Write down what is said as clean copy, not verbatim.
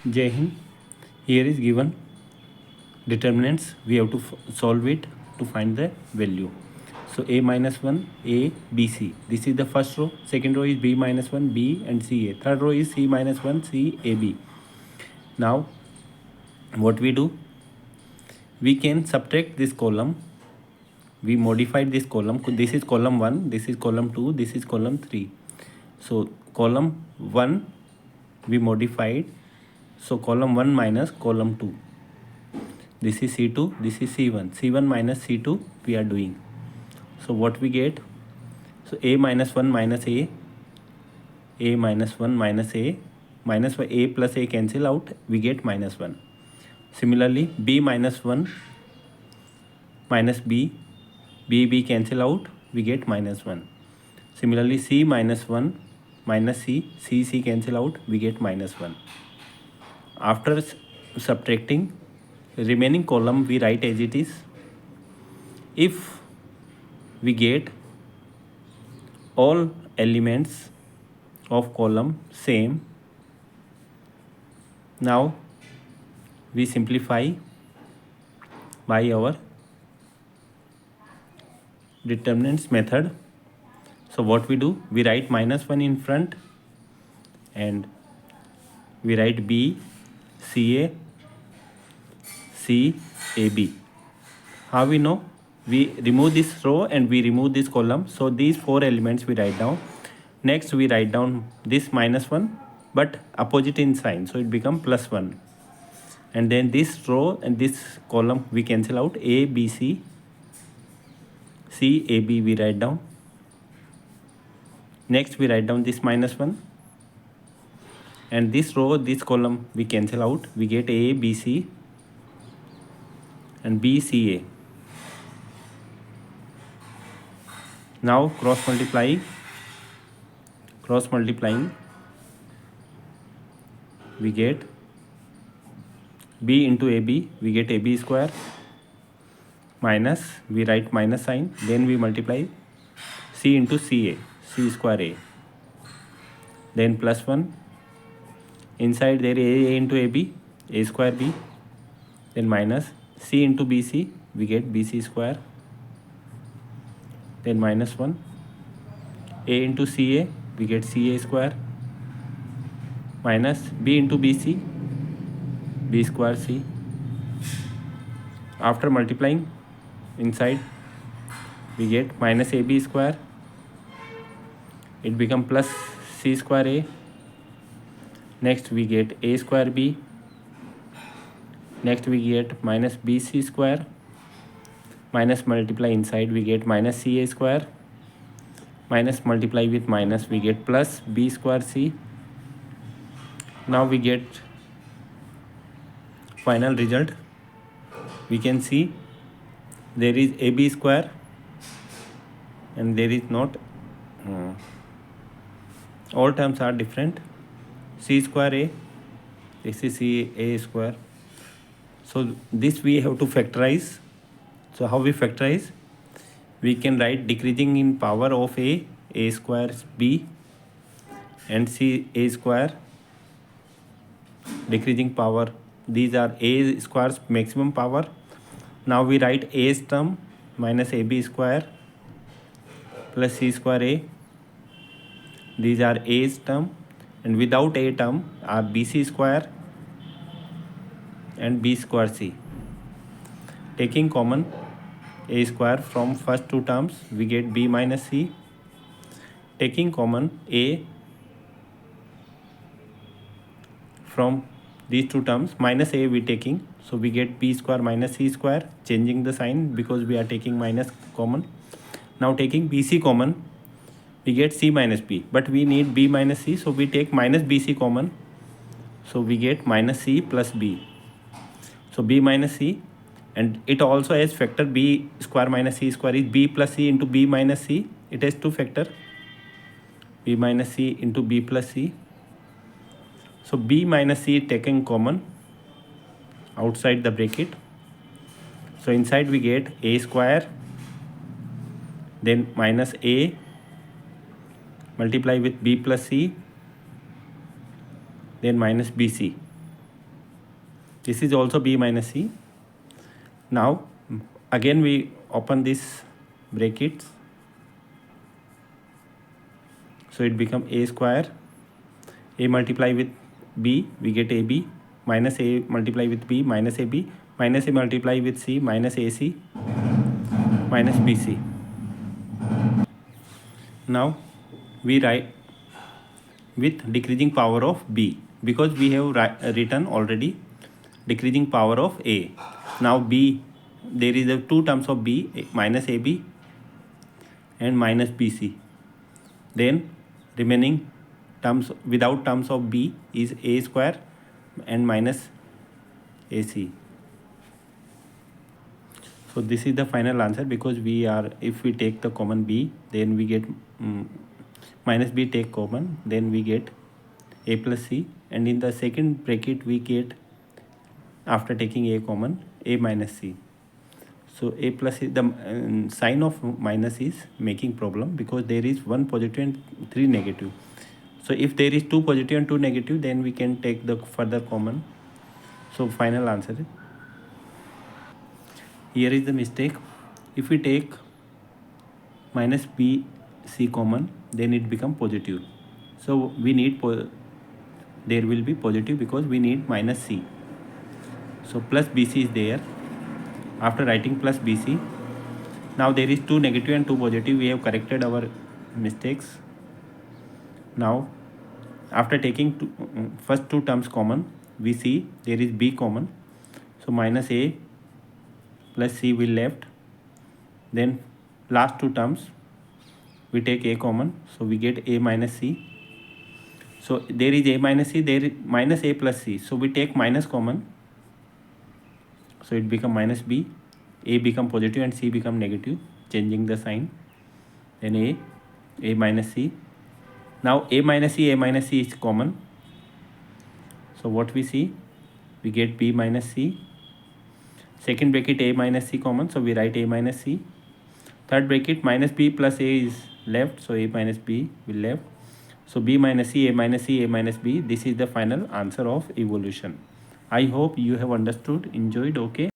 Jai Hind. Here is given determinants. We have to solve it to find the value. So a minus 1, a, b, c. This is the first row. Second row is b minus 1, b and c, a. Third row is c minus 1, c, a, b. Now what we do? We can subtract this column. We modified this column. This is column 1, this is column 2, this is column 3. So column 1 we modified. So column 1 minus column 2. This is C2, this is C1. C1 minus C2 we are doing. So what we get? So A minus 1 minus A minus 1 minus A plus A cancel out, we get minus 1. Similarly, B minus 1 minus B cancel out, we get minus 1. Similarly, C minus 1 minus C cancel out, we get minus 1. After subtracting, remaining column we write as it is. If we get all elements of column same, now we simplify by our determinants method. So what we do? We write minus 1 in front and we write B, CA, C, AB. How we know? We remove this row and we remove this column. So these 4 elements we write down. Next we write down this minus 1 but opposite in sign. So it become plus 1. And then this row and this column we cancel out. A, B, C, C, A, B we write down. Next we write down this minus 1. And this row, this column we cancel out. We get A, B, C and B, C, A. Now cross multiplying, we get B into AB, we get AB square minus, we write minus sign, then we multiply C into CA, C square A, then plus 1, inside there A into AB, A square B, then minus C into BC, we get BC square, then minus 1, A into CA, we get CA square, minus B into BC, B square C. After multiplying inside, we get minus AB square, it become plus C square A. Next we get A square B. Next we get minus BC square, minus multiply inside, we get minus CA square, minus multiply with minus, we get plus B square C. Now we get final result. We can see there is AB square and there is not, all terms are different. C square A, this is C A square. So this we have to factorize. So how we factorize? We can write decreasing in power of A square B, and C A square, decreasing power. These are A square's maximum power. Now we write A's term minus AB square plus C square A. These are A's term, and without A term are BC square and B square C. Taking common A square from first 2 terms, we get B minus C. Taking common A from these 2 terms, minus A we taking, so we get B square minus C square, changing the sign because we are taking minus common. Now taking BC common, we get C minus B, but we need B minus C, so we take minus BC common, so we get minus C plus B. So B minus C, and it also has factor B square minus C square is B plus C into B minus C. It has 2 factor, B minus C into B plus C. So B minus C taken common outside the bracket. So inside we get A square, then minus A multiply with B plus C, then minus BC. This is also b minus c. Now again we open this brackets, so it become a square. A multiply with b, we get ab, minus a multiply with b, minus ab, minus a multiply with c, minus ac, minus bc. Now we write with decreasing power of b, because we have written already decreasing power of a. Now b, there is a two terms of b, minus ab and minus bc. Then remaining terms without terms of b is a square and minus ac. So this is the final answer, because we are, if we take the common b, then we get minus b take common, then we get a plus c, and in the second bracket we get, after taking a common, a minus c. So a plus is the sign of minus is making problem, because there is one positive and three negative. So if there is two positive and two negative, then we can take the further common. So final answer, here is the mistake. If we take minus b c common, then it become positive. So we need there will be positive, because we need minus c. So plus bc is there. After writing plus bc, now there is two negative and two positive. We have corrected our mistakes. Now after taking first two terms common, we see there is b common, so minus a plus c will left. Then last two terms we take a common, so we get a minus c. So there is a minus c, there is minus a plus c, so we take minus common, so it become minus b. A become positive and c become negative, changing the sign. Then a minus c. Now a minus c is common, so what we see, we get b minus c. Second bracket a minus c common, so we write a minus c. Third bracket minus b plus a is left, so a minus b will left. So b minus c, a minus c, a minus b. This is the final answer of evolution. I hope you have understood, enjoyed. Okay.